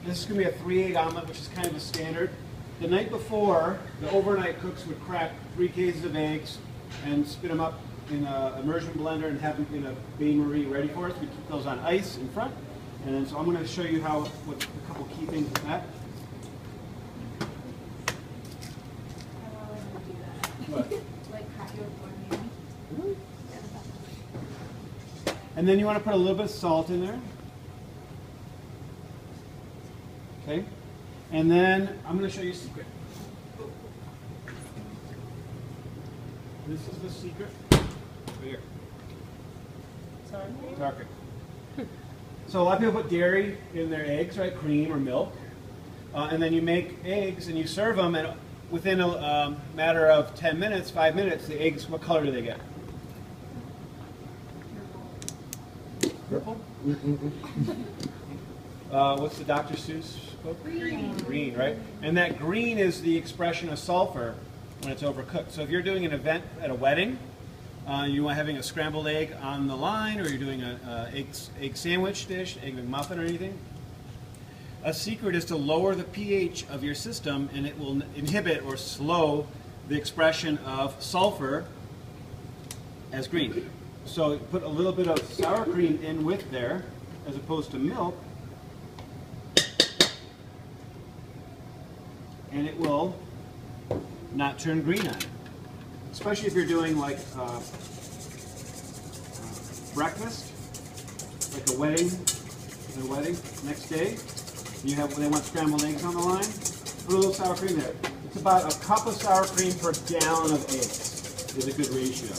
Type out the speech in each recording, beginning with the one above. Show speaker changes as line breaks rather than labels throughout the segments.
This is going to be a 3-egg omelet, which is kind of a standard. The night before, the overnight cooks would crack 3 cases of eggs and spit them up in an immersion blender and have them in a bain-marie ready for us. We keep those on ice in front. And then, so I'm going to show you what a couple key things with that. What? And then you want to put a little bit of salt in there. Okay? And then I'm going to show you a secret. This is the secret. Right here. Sour cream. So a lot of people put dairy in their eggs, right? Cream or milk. And then you make eggs and you serve them, and within a matter of 10 minutes, 5 minutes, the eggs, what color do they get? Purple? What's the Dr. Seuss book? Green. Green, right? And that green is the expression of sulfur when it's overcooked. So if you're doing an event at a wedding, you are having a scrambled egg on the line, or you're doing an egg sandwich dish, egg McMuffin or anything, a secret is to lower the pH of your system, and it will inhibit or slow the expression of sulfur as green. So put a little bit of sour cream in with there, as opposed to milk, and it will not turn green on you. Especially if you're doing like breakfast, like a wedding next day. They want scrambled eggs on the line. Put a little sour cream there. It's about a cup of sour cream per gallon of eggs is a good ratio.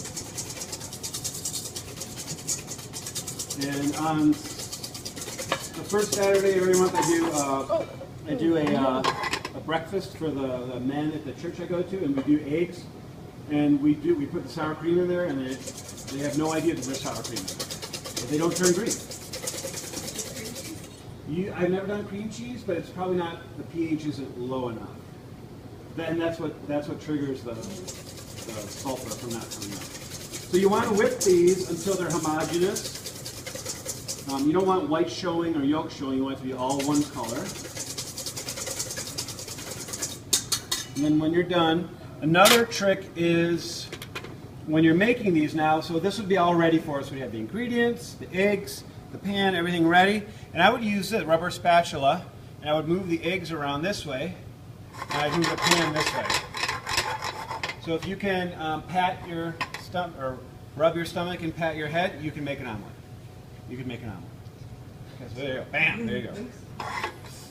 And on the first Saturday of every month, I do a breakfast for the men at the church I go to, and we do eggs, and we put the sour cream in there, and they have no idea that there's sour cream in there. But they don't turn green. I've never done cream cheese, but it's probably not, the pH isn't low enough. And that's what triggers the sulfur from not coming up. So you want to whip these until they're homogeneous. You don't want white showing or yolk showing. You want it to be all one color. And then when you're done, another trick is when you're making these now, so this would be all ready for us. We have the ingredients, the eggs, the pan, everything ready. And I would use a rubber spatula, and I would move the eggs around this way, and I'd move the pan this way. So if you can pat your stomach, or rub your stomach and pat your head, you can make an omelet. You can make an omelet. Okay, so there you go. Bam! There you go.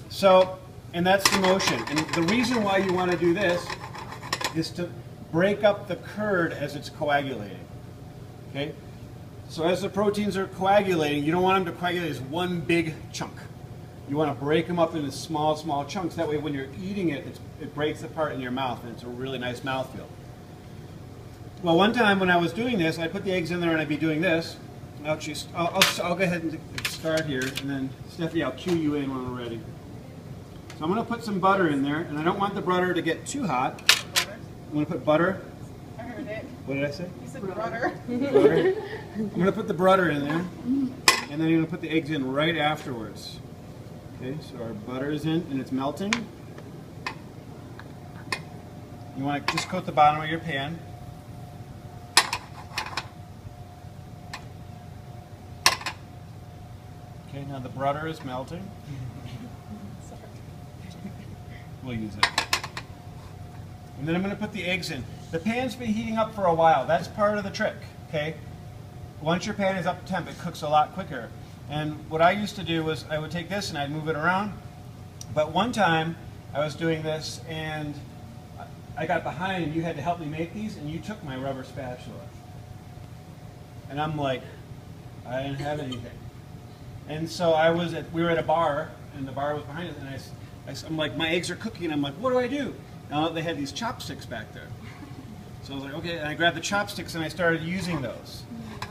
So, and that's the motion. And the reason why you want to do this is to break up the curd as it's coagulating. Okay? So as the proteins are coagulating, you don't want them to coagulate as one big chunk. You want to break them up into small, small chunks. That way when you're eating it, it breaks apart in your mouth, and it's a really nice mouthfeel. Well, one time when I was doing this, I'd put the eggs in there and I'd be doing this. Actually, I'll go ahead and start here, and then Stephanie, I'll cue you in when we're ready. So I'm going to put some butter in there, and I don't want the butter to get too hot.
Butter?
I'm going to put butter.
I heard it.
What did I say?
You said butter.
Butter. I'm going to put the butter in there, and then I'm going to put the eggs in right afterwards. Okay, so our butter is in, and it's melting. You want to just coat the bottom of your pan. Okay, now the butter is melting. We'll use it. And then I'm going to put the eggs in. The pan's been heating up for a while. That's part of the trick, okay? Once your pan is up to temp, it cooks a lot quicker. And what I used to do was I would take this and I'd move it around. But one time I was doing this and I got behind, and you had to help me make these, and you took my rubber spatula. And I'm like, I didn't have anything. And so we were at a bar, and the bar was behind us, and I'm like, my eggs are cooking, and I'm like, what do I do? Now they had these chopsticks back there. So I was like, okay, and I grabbed the chopsticks and I started using those.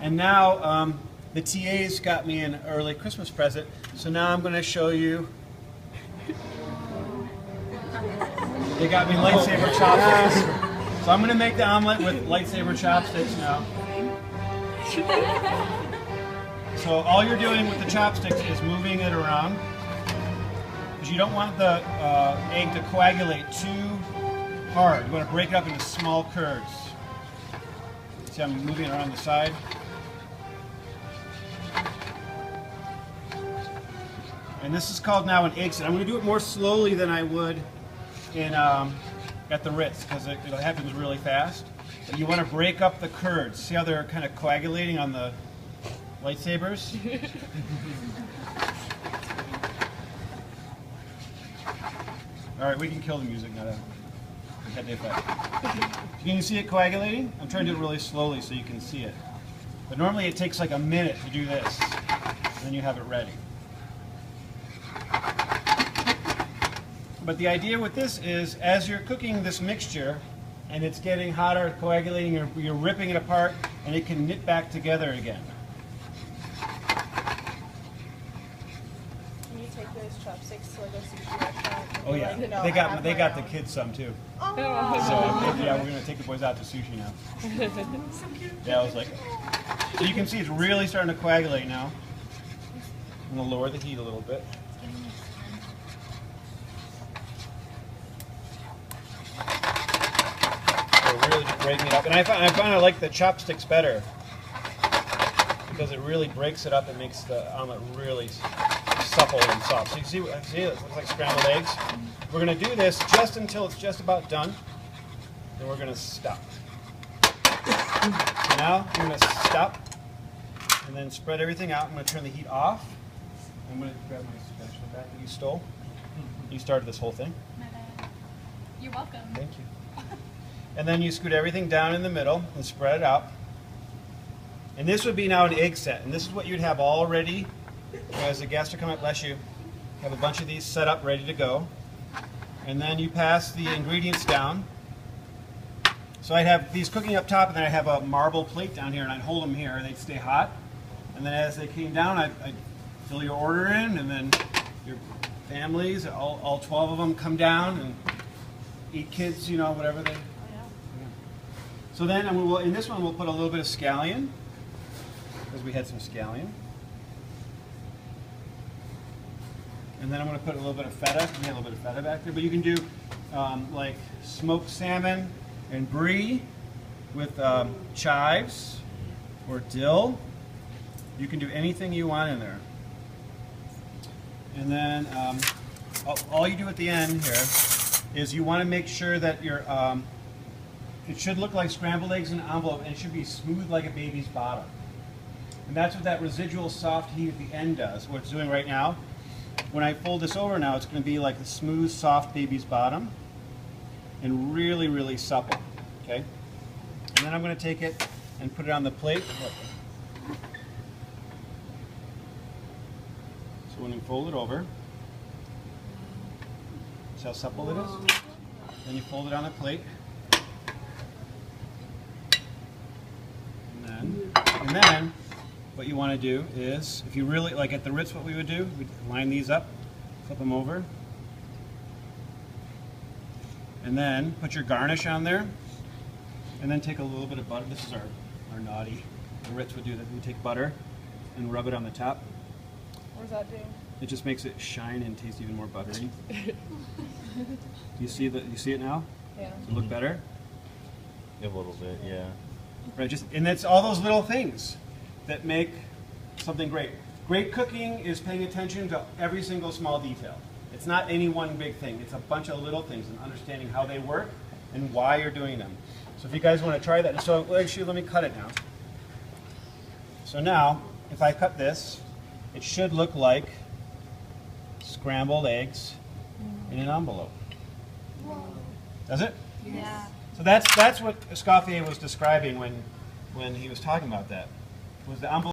And now the TAs got me an early Christmas present, so now I'm going to show you. They got me lightsaber chopsticks. So I'm going to make the omelet with lightsaber chopsticks now. So all you're doing with the chopsticks is moving it around. is you don't want the egg to coagulate too hard. You want to break it up into small curds. See, I'm moving it around the side. And this is called now an egg set. I'm going to do it more slowly than I would in at the Ritz because it happens really fast. But you want to break up the curds. See how they're kind of coagulating on the lightsabers? All right, we can kill the music now. Had the effect. Can you see it coagulating? I'm trying to do it really slowly so you can see it. But normally it takes like a minute to do this, and then you have it ready. But the idea with this is, as you're cooking this mixture, and it's getting hotter, coagulating, you're ripping it apart, and it can knit back together again.
Can you take those chopsticks to like a sushi restaurant?
Oh yeah,
Like, no,
they got the kids some too.
Oh.
So yeah, we're gonna take the boys out to sushi now.
So cute.
Yeah, I was like, so you can see it's really starting to coagulate now. I'm gonna lower the heat a little bit. So really just breaking it up, and I find I like the chopsticks better because it really breaks it up and makes the omelet really supple and soft. So you see it looks like scrambled eggs. We're going to do this just until it's just about done. Then we're going to stop. So now I'm going to stop and then spread everything out. I'm going to turn the heat off. I'm going to grab my spatula back that you stole. You started this whole thing.
My bad. You're welcome.
Thank you. And then you scoot everything down in the middle and spread it out. And this would be now an egg set. And this is what you'd have all ready as the guests are coming up. Bless you. Have a bunch of these set up, ready to go. And then you pass the ingredients down. So I'd have these cooking up top, and then I have a marble plate down here, and I'd hold them here. They'd stay hot. And then as they came down, I'd fill your order in, and then your families, all 12 of them come down and eat, kids, you know, whatever they... So then in this one we'll put a little bit of scallion, because we had some scallion. And then I'm going to put a little bit of feta. We had a little bit of feta back there, but you can do like smoked salmon and brie with chives or dill. You can do anything you want in there. And then all you do at the end here is you want to make sure that your it should look like scrambled eggs in an envelope, and it should be smooth like a baby's bottom. And that's what that residual soft heat at the end does, what it's doing right now. When I fold this over now, it's going to be like the smooth, soft baby's bottom, and really, really supple, okay? And then I'm going to take it and put it on the plate. So when you fold it over, see how supple it is? Then you fold it on the plate. And then what you want to do is, if you really, like at the Ritz what we would do, we'd line these up, flip them over, and then put your garnish on there, and then take a little bit of butter. This is our naughty. The Ritz would do that. We take butter and rub it on the top.
What does that do?
It just makes it shine and taste even more buttery. You see it now?
Yeah.
Does it look better?
A little bit, yeah.
Right, and it's all those little things that make something great. Great cooking is paying attention to every single small detail. It's not any one big thing. It's a bunch of little things and understanding how they work and why you're doing them. So if you guys want to try that, so actually let me cut it now. So now, if I cut this, it should look like scrambled eggs in an envelope. Does it?
Yeah.
So that's what Escoffier was describing when he was talking about that. Was the envelope